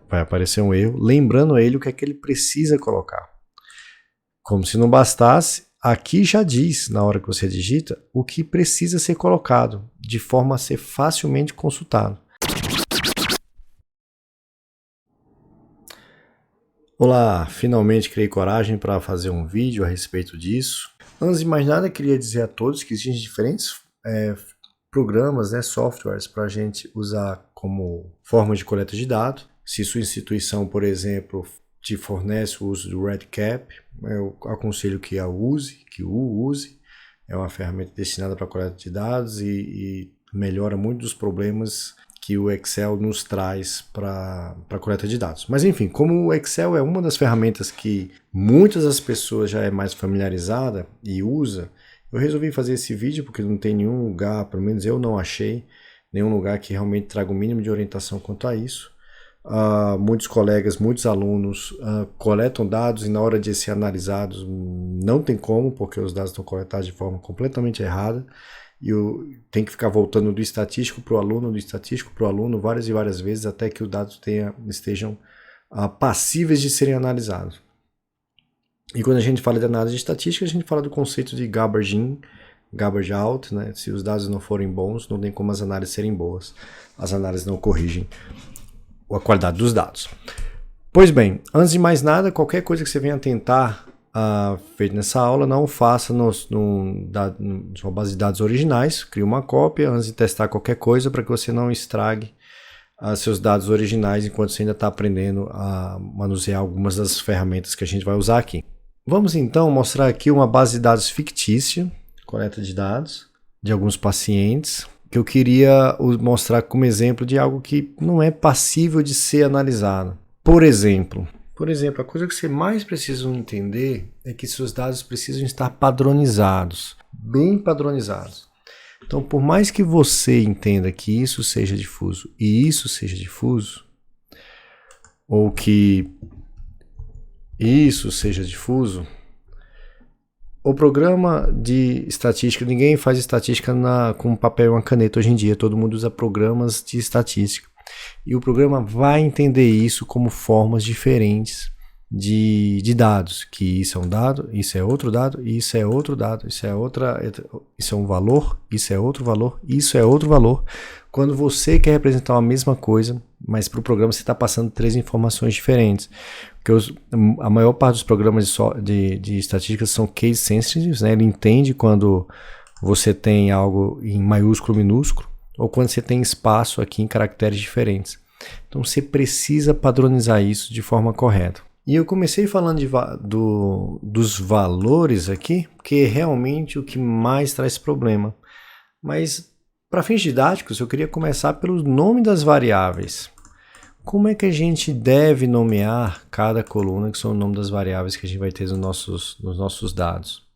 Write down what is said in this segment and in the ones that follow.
vai aparecer um erro, lembrando ele o que é que ele precisa colocar. Como se não bastasse, aqui já diz, na hora que você digita, o que precisa ser colocado, de forma a ser facilmente consultado. Olá, finalmente criei coragem para fazer um vídeo a respeito disso. Antes de mais nada, queria dizer a todos que existem diferentes programas, softwares para a gente usar como forma de coleta de dados. Se sua instituição, por exemplo, te fornece o uso do REDCap, eu aconselho que o use. É uma ferramenta destinada para coleta de dados e melhora muito dos problemas que o Excel nos traz para coleta de dados. Mas enfim, como o Excel é uma das ferramentas que muitas das pessoas já é mais familiarizada e usa, eu resolvi fazer esse vídeo porque não tem nenhum lugar, pelo menos eu não achei, nenhum lugar que realmente traga o mínimo de orientação quanto a isso. Muitos colegas, muitos alunos coletam dados e na hora de ser analisados não tem como, porque os dados estão coletados de forma completamente errada. E tem que ficar voltando do estatístico para o aluno, várias e várias vezes, até que os dados estejam passíveis de serem analisados. E quando a gente fala de análise de estatística, a gente fala do conceito de garbage in, garbage out, né? Se os dados não forem bons, não tem como as análises serem boas. As análises não corrigem a qualidade dos dados. Pois bem, antes de mais nada, qualquer coisa que você venha tentar feito nessa aula, não faça na sua base de dados originais, crie uma cópia antes de testar qualquer coisa para que você não estrague seus dados originais enquanto você ainda está aprendendo a manusear algumas das ferramentas que a gente vai usar aqui. Vamos então mostrar aqui uma base de dados fictícia, coleta de dados de alguns pacientes, que eu queria mostrar como exemplo de algo que não é passível de ser analisado. Por exemplo, a coisa que você mais precisa entender é que seus dados precisam estar padronizados, bem padronizados. Então, por mais que você entenda que isso seja difuso e isso seja difuso, ou que isso seja difuso, o programa de estatística, ninguém faz estatística com papel e uma caneta hoje em dia, todo mundo usa programas de estatística. E o programa vai entender isso como formas diferentes de dados, que isso é um dado, isso é outro dado, isso é outro dado, isso é um valor, isso é outro valor, isso é outro valor. Quando você quer representar a mesma coisa, mas para o programa você está passando 3 informações diferentes. Porque a maior parte dos programas de estatística são case sensitive, né? Ele entende quando você tem algo em maiúsculo, minúsculo, ou quando você tem espaço aqui em caracteres diferentes. Então você precisa padronizar isso de forma correta. E eu comecei falando dos valores aqui, porque é realmente o que mais traz problema. Mas para fins didáticos eu queria começar pelo nome das variáveis. Como é que a gente deve nomear cada coluna, que são o nome das variáveis que a gente vai ter nos nossos dados?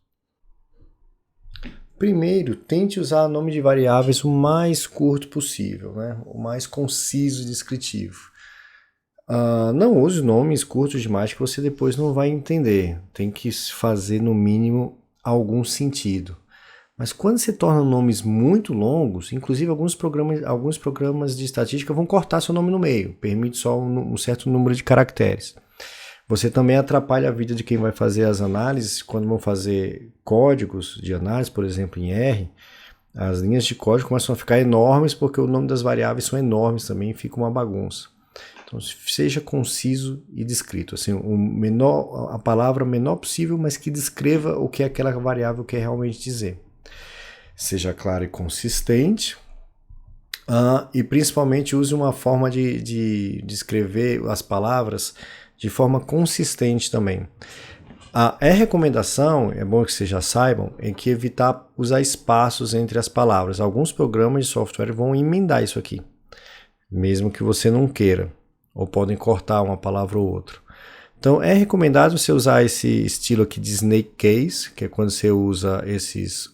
Primeiro, tente usar o nome de variáveis o mais curto possível, né? O mais conciso e descritivo. Não use nomes curtos demais que você depois não vai entender. Tem que fazer, no mínimo, algum sentido. Mas quando se tornam nomes muito longos, inclusive alguns programas de estatística vão cortar seu nome no meio, permite só um certo número de caracteres. Você também atrapalha a vida de quem vai fazer as análises. Quando vão fazer códigos de análise, por exemplo, em R, as linhas de código começam a ficar enormes porque o nome das variáveis são enormes também e fica uma bagunça. Então, seja conciso e descrito. Assim, a palavra menor possível, mas que descreva o que aquela variável quer realmente dizer. Seja claro e consistente. E principalmente use uma forma de escrever as palavras de forma consistente também. A recomendação, é bom que vocês já saibam, é que evitar usar espaços entre as palavras. Alguns programas de software vão emendar isso aqui, mesmo que você não queira, ou podem cortar uma palavra ou outra. Então é recomendado você usar esse estilo aqui de snake case, que é quando você usa esses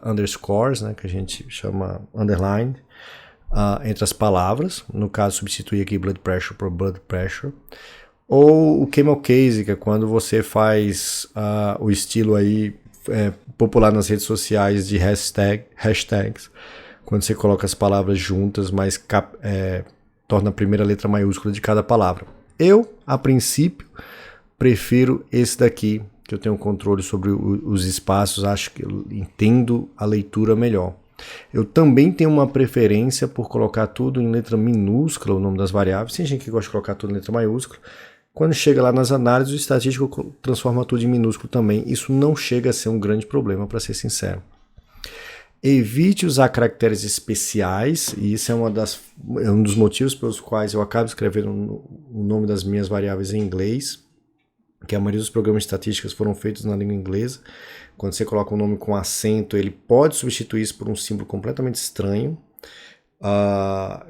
underscores, né, que a gente chama underline, entre as palavras. No caso, substituir aqui blood pressure por blood pressure. Ou o camel case, que é quando você faz o estilo aí popular nas redes sociais de hashtags, quando você coloca as palavras juntas, mas torna a primeira letra maiúscula de cada palavra. Eu, a princípio, prefiro esse daqui, que eu tenho controle sobre os espaços, acho que eu entendo a leitura melhor. Eu também tenho uma preferência por colocar tudo em letra minúscula, o nome das variáveis. Tem gente que gosta de colocar tudo em letra maiúscula. Quando chega lá nas análises, o estatístico transforma tudo em minúsculo também. Isso não chega a ser um grande problema, para ser sincero. Evite usar caracteres especiais, e isso é um dos motivos pelos quais eu acabo escrevendo o nome das minhas variáveis em inglês, que a maioria dos programas de estatísticas foram feitos na língua inglesa. Quando você coloca um nome com acento, ele pode substituir isso por um símbolo completamente estranho.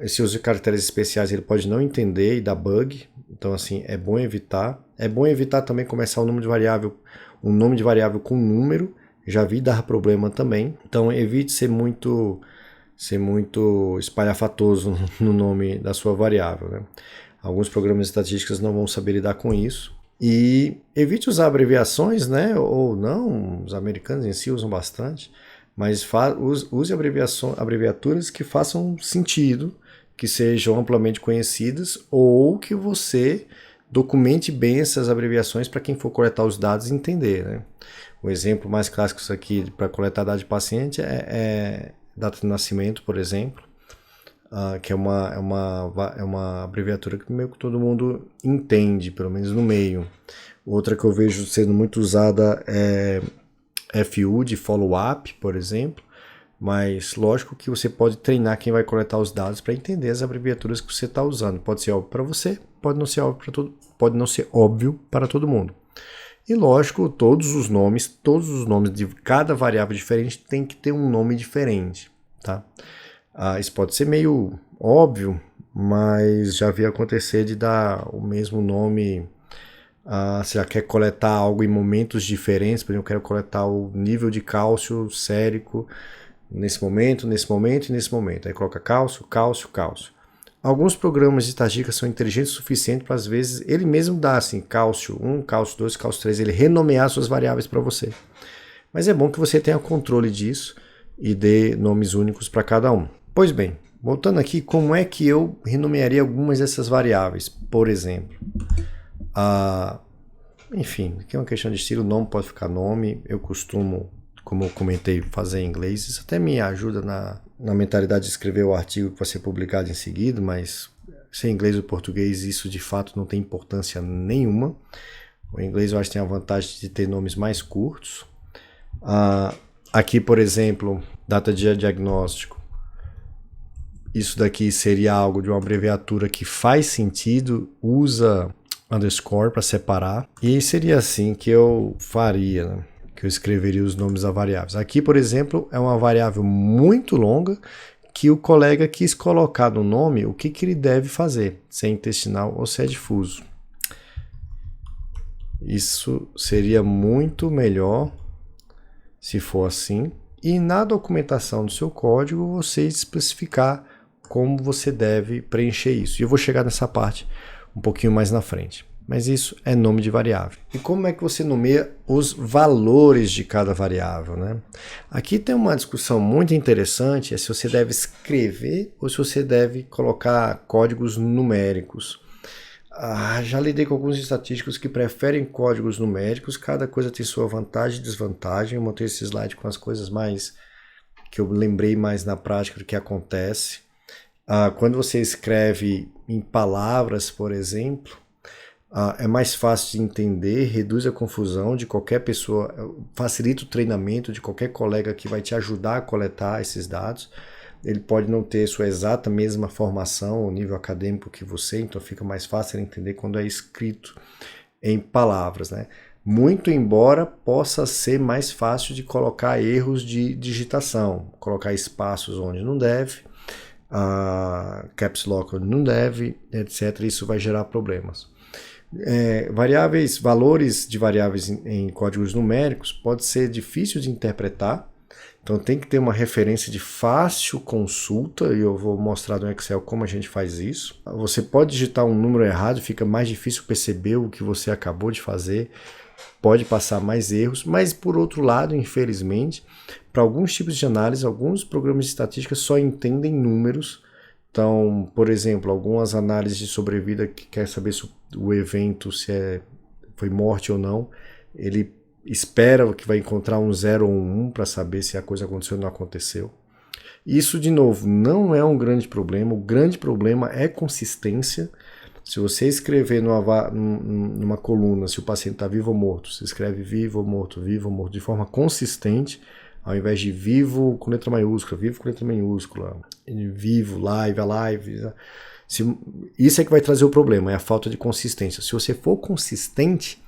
Esse uso de caracteres especiais ele pode não entender e dar bug, então assim, é bom evitar. É bom evitar também começar um nome de variável com número, já vi dar problema também, então evite ser muito espalhafatoso no nome da sua variável, né? Alguns programas de estatísticas não vão saber lidar com isso. E evite usar abreviações, né? Ou não, os americanos em si usam bastante, mas use abreviaturas que façam sentido, que sejam amplamente conhecidas, ou que você documente bem essas abreviações para quem for coletar os dados entender, né? O exemplo mais clássico disso aqui para coletar dados de paciente é data de nascimento, por exemplo, que é uma abreviatura que meio que todo mundo entende, pelo menos no meio. Outra que eu vejo sendo muito usada é FU, de follow-up, por exemplo, mas lógico que você pode treinar quem vai coletar os dados para entender as abreviaturas que você está usando. Pode ser óbvio para você, pode não ser óbvio para todo mundo. E lógico, todos os nomes de cada variável diferente tem que ter um nome diferente, tá? Isso pode ser meio óbvio, mas já vi acontecer de dar o mesmo nome. Você já quer coletar algo em momentos diferentes, por exemplo, eu quero coletar o nível de cálcio sérico nesse momento. Aí coloca cálcio. Alguns programas de estatística são inteligentes o suficiente para, às vezes, ele mesmo dar assim, cálcio 1, cálcio 2, cálcio 3, ele renomear suas variáveis para você. Mas é bom que você tenha controle disso e dê nomes únicos para cada um. Pois bem, voltando aqui, como é que eu renomearia algumas dessas variáveis? Por exemplo, enfim, aqui é uma questão de estilo, nome pode ficar nome, eu costumo, como eu comentei, fazer em inglês, isso até me ajuda na mentalidade de escrever o artigo que vai ser publicado em seguida, mas sem inglês ou português isso de fato não tem importância nenhuma. O inglês eu acho que tem a vantagem de ter nomes mais curtos. Aqui, por exemplo, data de diagnóstico, isso daqui seria algo de uma abreviatura que faz sentido, usa underscore para separar, e seria assim que eu faria, né? Que eu escreveria os nomes das variáveis. Aqui, por exemplo, é uma variável muito longa que o colega quis colocar no nome o que ele deve fazer, se é intestinal ou se é difuso. Isso seria muito melhor se for assim. E na documentação do seu código, você especificar como você deve preencher isso. E eu vou chegar nessa parte um pouquinho mais na frente. Mas isso é nome de variável. E como é que você nomeia os valores de cada variável, né? Aqui tem uma discussão muito interessante, é se você deve escrever ou se você deve colocar códigos numéricos. Já lidei com alguns estatísticos que preferem códigos numéricos, cada coisa tem sua vantagem e desvantagem. Eu montei esse slide com as coisas mais que eu lembrei mais na prática do que acontece. Quando você escreve em palavras, por exemplo, é mais fácil de entender, reduz a confusão de qualquer pessoa, facilita o treinamento de qualquer colega que vai te ajudar a coletar esses dados. Ele pode não ter sua exata mesma formação ou nível acadêmico que você, então fica mais fácil entender quando é escrito em palavras, né? Muito embora possa ser mais fácil de colocar erros de digitação, colocar espaços onde não deve, caps lock onde não deve, etc. Isso vai gerar problemas. Valores de variáveis em códigos numéricos pode ser difícil de interpretar, então tem que ter uma referência de fácil consulta, e eu vou mostrar no Excel como a gente faz isso. Você pode digitar um número errado, fica mais difícil perceber o que você acabou de fazer, pode passar mais erros, mas por outro lado, infelizmente, para alguns tipos de análise, alguns programas de estatística só entendem números Então, por exemplo, algumas análises de sobrevida que quer saber se o evento foi morte ou não, ele espera que vai encontrar um 0 ou um 1 para saber se a coisa aconteceu ou não aconteceu. Isso, de novo, não é um grande problema. O grande problema é consistência. Se você escrever numa coluna se o paciente está vivo ou morto, você escreve vivo ou morto, de forma consistente, ao invés de vivo com letra maiúscula, vivo com letra minúscula, vivo, live, alive. Isso é que vai trazer o problema, é a falta de consistência. Se você for consistente,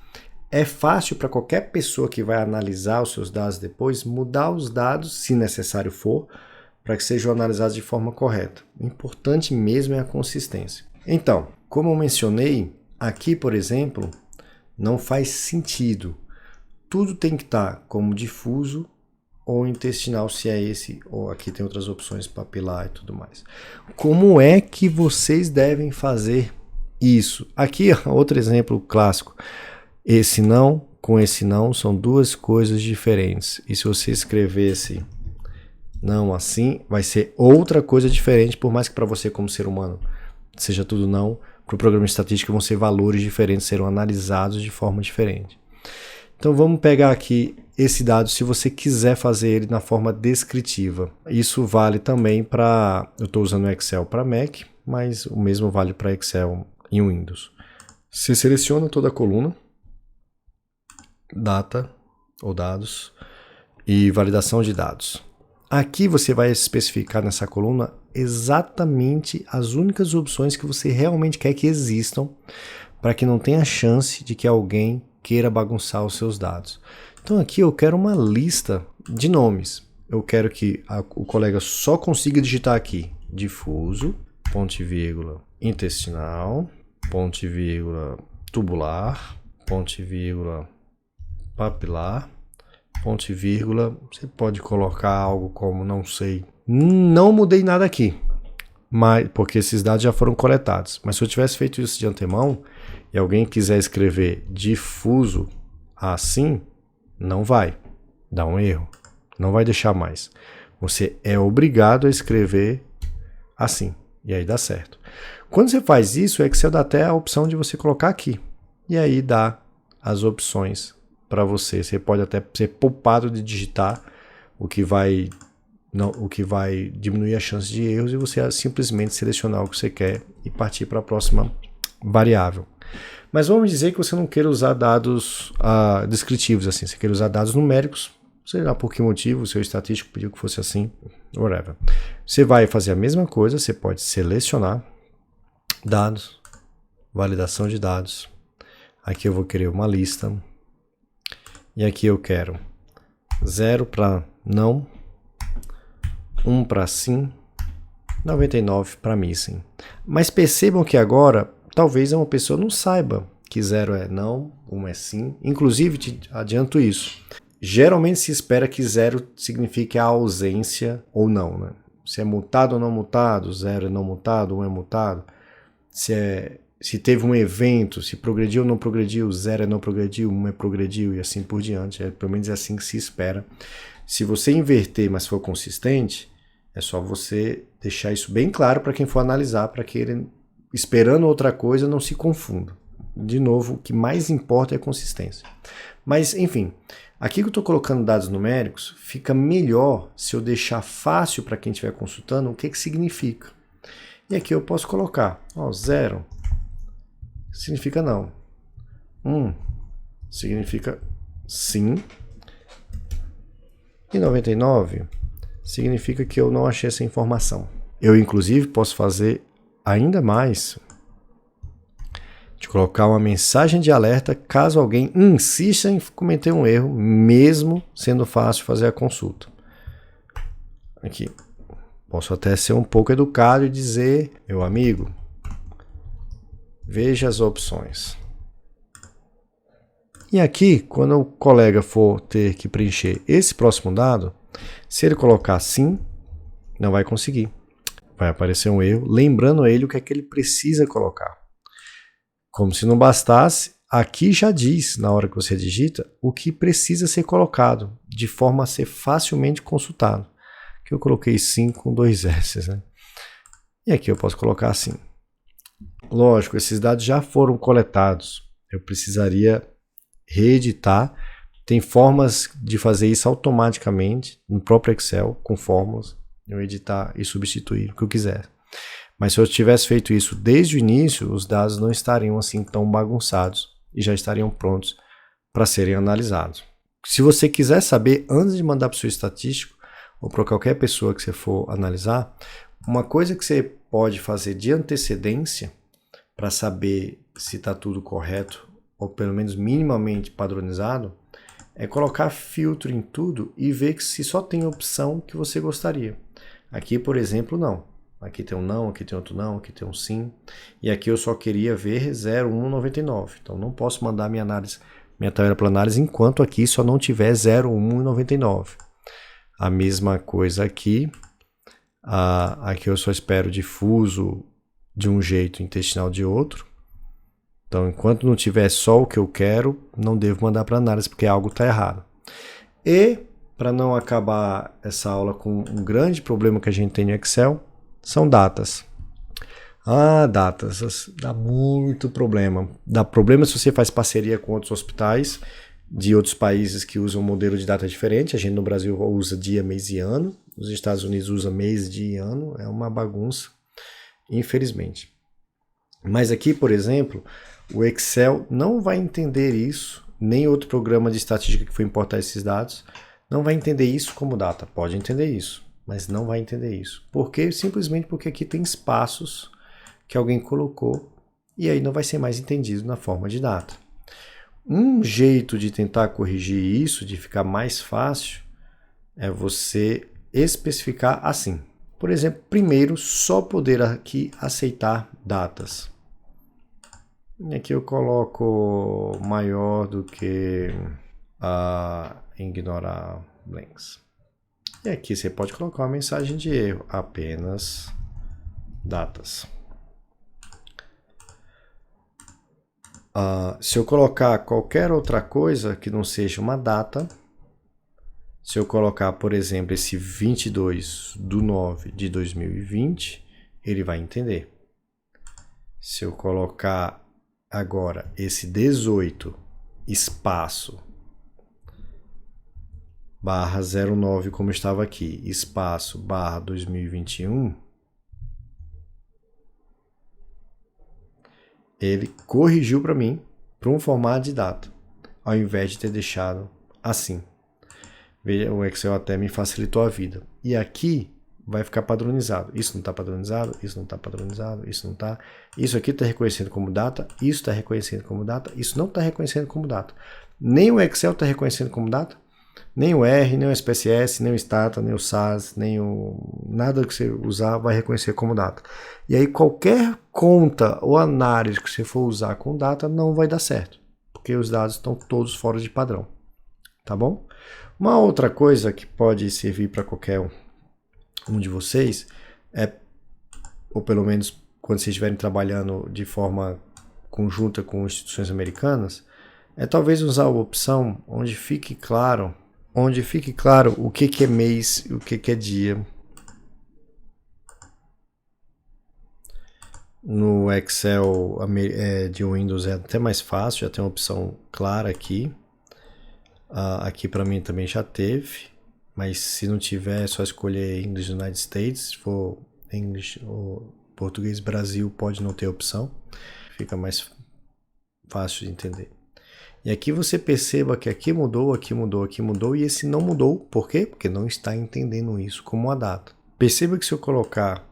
é fácil para qualquer pessoa que vai analisar os seus dados depois mudar os dados, se necessário for, para que sejam analisados de forma correta. O importante mesmo é a consistência. Então, como eu mencionei, aqui, por exemplo, não faz sentido. Tudo tem que estar como difuso ou intestinal, se é esse, ou aqui tem outras opções, papilar e tudo mais. Como é que vocês devem fazer isso? Aqui, outro exemplo clássico. Esse não com esse não são duas coisas diferentes. E se você escrevesse não assim, vai ser outra coisa diferente, por mais que para você como ser humano seja tudo não, para o programa de estatística vão ser valores diferentes, serão analisados de forma diferente. Então vamos pegar aqui esse dado, se você quiser fazer ele na forma descritiva. Isso vale também para, eu estou usando o Excel para Mac, mas o mesmo vale para Excel em Windows. Você seleciona toda a coluna, data ou dados e validação de dados. Aqui você vai especificar nessa coluna exatamente as únicas opções que você realmente quer que existam, para que não tenha chance de que alguém queira bagunçar os seus dados. Então aqui eu quero uma lista de nomes. Eu quero que o colega só consiga digitar aqui difuso, ponto e vírgula, intestinal, ponto e vírgula, tubular, ponto e vírgula, papilar, ponto e vírgula. Você pode colocar algo como não sei. Não mudei nada aqui, mas porque esses dados já foram coletados. Mas se eu tivesse feito isso de antemão e alguém quiser escrever difuso assim, não vai dar um erro, não vai deixar mais. Você é obrigado a escrever assim, e aí dá certo. Quando você faz isso, o Excel dá até a opção de você colocar aqui, e aí dá as opções para você. Você pode até ser poupado de digitar, o que vai diminuir a chance de erros, e você simplesmente selecionar o que você quer e partir para a próxima variável. Mas vamos dizer que você não queira usar dados descritivos assim, você quer usar dados numéricos, sei lá por que motivo, o seu estatístico pediu que fosse assim, whatever. Você vai fazer a mesma coisa, você pode selecionar dados, validação de dados. Aqui eu vou querer uma lista. E aqui eu quero 0 para não, 1 para sim, 99 para missing. Mas percebam que agora, talvez uma pessoa não saiba que 0 é não, 1 é sim. Inclusive, te adianto isso. Geralmente se espera que 0 signifique a ausência ou não, né? Se é mutado ou não mutado, 0 é não mutado, 1 é mutado. Se teve um evento, se progrediu ou não progrediu, 0 é não progrediu, 1 é progrediu e assim por diante. Pelo menos é assim que se espera. Se você inverter, mas for consistente, é só você deixar isso bem claro para quem for analisar, para que ele, esperando outra coisa, não se confunda. De novo, o que mais importa é a consistência. Mas, enfim, aqui que eu estou colocando dados numéricos, fica melhor se eu deixar fácil para quem estiver consultando o que significa. E aqui eu posso colocar 0 significa não, 1 significa sim, e 99 significa que eu não achei essa informação. Eu, inclusive, posso fazer ainda mais, de colocar uma mensagem de alerta caso alguém insista em cometer um erro, mesmo sendo fácil fazer a consulta. Aqui, posso até ser um pouco educado e dizer, meu amigo, veja as opções. E aqui, quando o colega for ter que preencher esse próximo dado, se ele colocar sim, não vai conseguir. Vai aparecer um erro, lembrando a ele o que é que ele precisa colocar. Como se não bastasse, aqui já diz, na hora que você digita, o que precisa ser colocado, de forma a ser facilmente consultado. Aqui eu coloquei sim com 2 S, né? E aqui eu posso colocar assim. Lógico, esses dados já foram coletados. Eu precisaria reeditar. Tem formas de fazer isso automaticamente no próprio Excel, com fórmulas. Eu editar e substituir o que eu quiser. Mas se eu tivesse feito isso desde o início, os dados não estariam assim tão bagunçados e já estariam prontos para serem analisados. Se você quiser saber, antes de mandar para o seu estatístico ou para qualquer pessoa que você for analisar, uma coisa que você pode fazer de antecedência para saber se está tudo correto ou pelo menos minimamente padronizado é colocar filtro em tudo e ver que se só tem opção que você gostaria. Aqui, por exemplo, não. Aqui tem um não, aqui tem outro não, aqui tem um sim. E aqui eu só queria ver 0,199. Então não posso mandar minha tabela para análise enquanto aqui só não tiver 0,199. A mesma coisa aqui. Aqui eu só espero difuso de um jeito, intestinal de outro. Então, enquanto não tiver só o que eu quero, não devo mandar para análise, porque algo está errado. E, para não acabar essa aula com um grande problema que a gente tem no Excel, são datas. Datas, dá muito problema. Dá problema se você faz parceria com outros hospitais de outros países que usam um modelo de data diferente. A gente no Brasil usa dia, mês e ano. Os Estados Unidos usa mês, dia e ano. É uma bagunça, infelizmente. Mas aqui, por exemplo, o Excel não vai entender isso, nem outro programa de estatística que for importar esses dados, não vai entender isso como data. Pode entender isso, mas não vai entender isso. Por quê? Simplesmente porque aqui tem espaços que alguém colocou e aí não vai ser mais entendido na forma de data. Um jeito de tentar corrigir isso, de ficar mais fácil, é você especificar assim. Por exemplo, primeiro, só poder aqui aceitar datas. E aqui eu coloco maior do que ignorar blanks. E aqui você pode colocar uma mensagem de erro, apenas datas. Se eu colocar qualquer outra coisa que não seja uma data, se eu colocar, por exemplo, esse 22/9/2020, ele vai entender. Se eu colocar agora esse 18 espaço /09 como estava aqui, espaço /2021, ele corrigiu para mim para um formato de data, ao invés de ter deixado assim. Veja, o Excel até me facilitou a vida. E aqui vai ficar padronizado. Isso não está padronizado, isso não está padronizado, isso não está. Isso aqui está reconhecendo como data, isso está reconhecendo como data, isso não está reconhecendo como data. Nem o Excel está reconhecendo como data, nem o R, nem o SPSS, nem o Stata, nem o SAS, nem o... nada que você usar vai reconhecer como data. E aí qualquer conta ou análise que você for usar com data não vai dar certo, porque os dados estão todos fora de padrão. Tá bom? Uma outra coisa que pode servir para qualquer um de vocês é, ou pelo menos quando vocês estiverem trabalhando de forma conjunta com instituições americanas, é talvez usar a opção onde fique claro o que é mês e o que é dia. No Excel de Windows é até mais fácil, já tem uma opção clara aqui. Aqui para mim também já teve, mas se não tiver é só escolher English United States. Se for English ou Português Brasil pode não ter opção, fica mais fácil de entender. E aqui você perceba que aqui mudou, aqui mudou, aqui mudou e esse não mudou. Por quê? Porque não está entendendo isso como uma data. Perceba que se eu colocar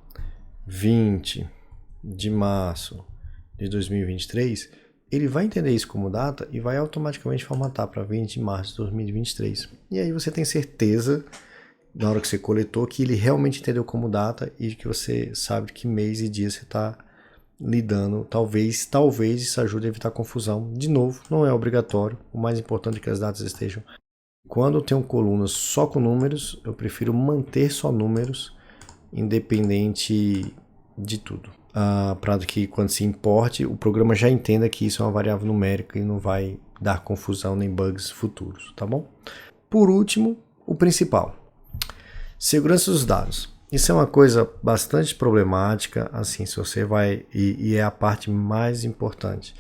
20 de março de 2023, ele vai entender isso como data e vai automaticamente formatar para 20 de março de 2023. E aí você tem certeza, na hora que você coletou, que ele realmente entendeu como data e que você sabe que mês e dia você está lidando. Talvez isso ajude a evitar confusão. De novo, não é obrigatório. O mais importante é que as datas estejam. Quando eu tenho colunas só com números, eu prefiro manter só números, independente de tudo. Para que quando se importe, o programa já entenda que isso é uma variável numérica e não vai dar confusão nem bugs futuros, tá bom? Por último, o principal. Segurança dos dados. Isso é uma coisa bastante problemática, assim, se você vai, e é a parte mais importante.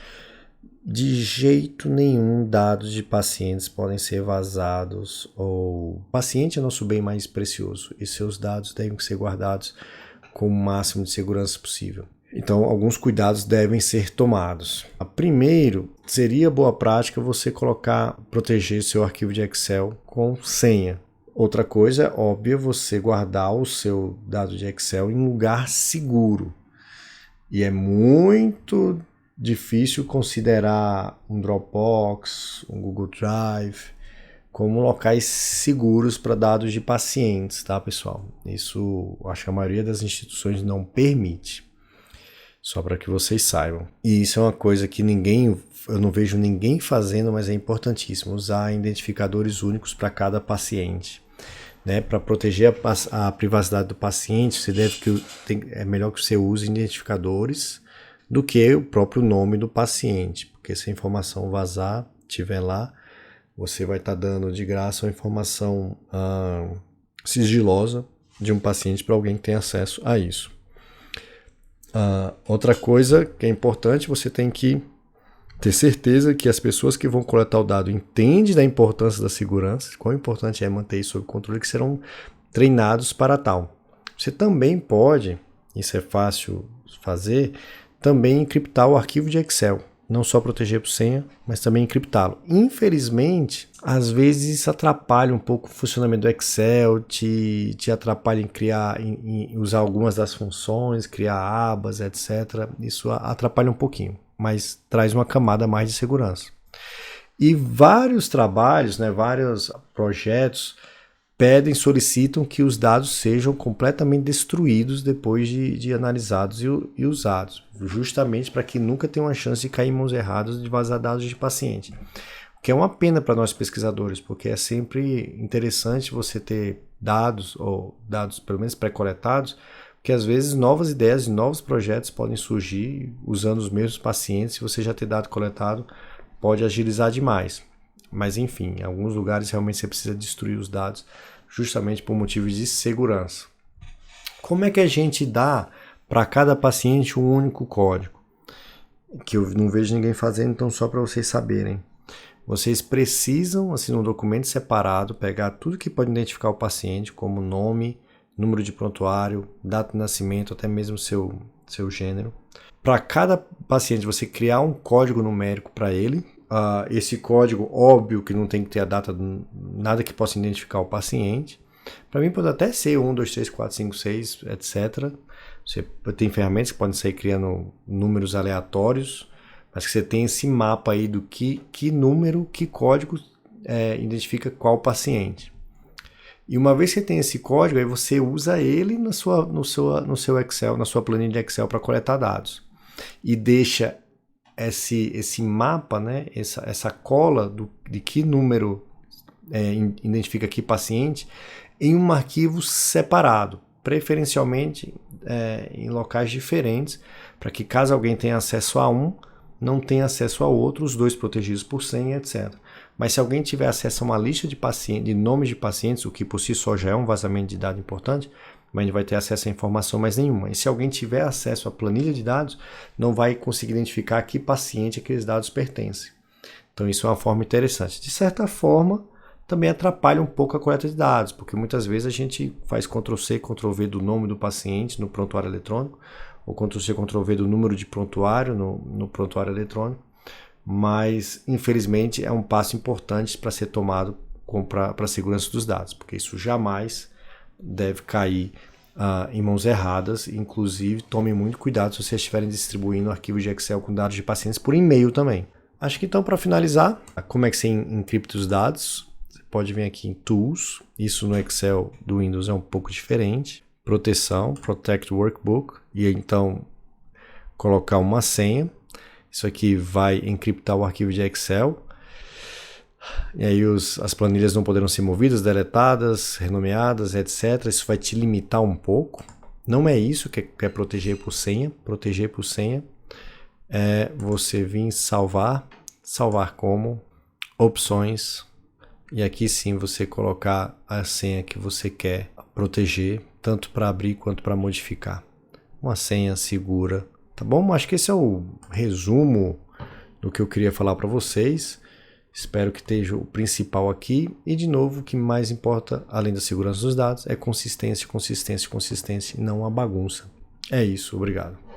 De jeito nenhum dados de pacientes podem ser vazados, ou o paciente é nosso bem mais precioso e seus dados devem ser guardados com o máximo de segurança possível. Então, alguns cuidados devem ser tomados. Primeiro, seria boa prática você proteger seu arquivo de Excel com senha. Outra coisa é óbvia, você guardar o seu dado de Excel em um lugar seguro. E é muito difícil considerar um Dropbox, um Google Drive como locais seguros para dados de pacientes, tá, pessoal? Isso acho que a maioria das instituições não permite. Só para que vocês saibam. E isso é uma coisa que eu não vejo ninguém fazendo, mas é importantíssimo, usar identificadores únicos para cada paciente. Né? Para proteger a privacidade do paciente, é melhor que você use identificadores do que o próprio nome do paciente, porque se a informação vazar, estiver lá, você vai estar dando de graça uma informação sigilosa de um paciente para alguém que tem acesso a isso. Outra coisa que é importante, você tem que ter certeza que as pessoas que vão coletar o dado entendem da importância da segurança, quão importante é manter isso sob controle, que serão treinados para tal. Você também pode, isso é fácil fazer, também encriptar o arquivo de Excel. Não só proteger por senha, mas também encriptá-lo. Infelizmente, às vezes isso atrapalha um pouco o funcionamento do Excel, te atrapalha em usar algumas das funções, criar abas, etc. Isso atrapalha um pouquinho, mas traz uma camada a mais de segurança. E vários trabalhos, né, vários projetos solicitam que os dados sejam completamente destruídos depois de analisados e usados, justamente para que nunca tenha uma chance de cair em mãos erradas de vazar dados de paciente. O que é uma pena para nós pesquisadores, porque é sempre interessante você ter dados, ou dados pelo menos pré-coletados, porque às vezes novas ideias e novos projetos podem surgir usando os mesmos pacientes. Se você já ter dado coletado, pode agilizar demais. Mas enfim, em alguns lugares realmente você precisa destruir os dados justamente por motivos de segurança. Como é que a gente dá para cada paciente um único código? Que eu não vejo ninguém fazendo, então só para vocês saberem. Vocês precisam, assim, num documento separado, pegar tudo que pode identificar o paciente, como nome, número de prontuário, data de nascimento, até mesmo seu gênero. Para cada paciente, você criar um código numérico para ele. Esse código, óbvio que não tem que ter a data, nada que possa identificar o paciente. Para mim pode até ser 1, 2, 3, 4, 5, 6, etc. Você tem ferramentas que podem sair criando números aleatórios, mas que você tem esse mapa aí do que número, que código identifica qual paciente. E uma vez que você tem esse código, aí você usa ele no seu Excel, na sua planilha de Excel para coletar dados. E deixa esse mapa, né, essa cola de que número identifica que paciente, em um arquivo separado, preferencialmente em locais diferentes, para que caso alguém tenha acesso a um, não tenha acesso a outro, os dois protegidos por senha, etc. Mas se alguém tiver acesso a uma lista de nomes de pacientes, o que por si só já é um vazamento de dados importante, mas não vai ter acesso a informação mais nenhuma. E se alguém tiver acesso à planilha de dados, não vai conseguir identificar a que paciente aqueles dados pertencem. Então isso é uma forma interessante. De certa forma, também atrapalha um pouco a coleta de dados, porque muitas vezes a gente faz Ctrl+C, Ctrl+V do nome do paciente no prontuário eletrônico, ou Ctrl+C, Ctrl+V do número de prontuário no prontuário eletrônico, mas infelizmente é um passo importante para ser tomado para a segurança dos dados, porque isso jamais deve cair em mãos erradas. Inclusive, tomem muito cuidado se vocês estiverem distribuindo arquivos de Excel com dados de pacientes por e-mail também. Acho que então, para finalizar, como é que você encripta os dados? Você pode vir aqui em Tools, isso no Excel do Windows é um pouco diferente. Proteção, Protect Workbook, e então colocar uma senha. Isso aqui vai encriptar o arquivo de Excel. E aí as planilhas não poderão ser movidas, deletadas, renomeadas, etc. Isso vai te limitar um pouco. Não é isso que é proteger por senha. Proteger por senha é você vir salvar como, opções, e aqui sim você colocar a senha que você quer proteger tanto para abrir quanto para modificar. Uma senha segura, tá bom? Acho que esse é o resumo do que eu queria falar para vocês. Espero que esteja o principal aqui. E de novo, o que mais importa, além da segurança dos dados, é consistência, consistência, consistência, e não a bagunça. É isso, obrigado.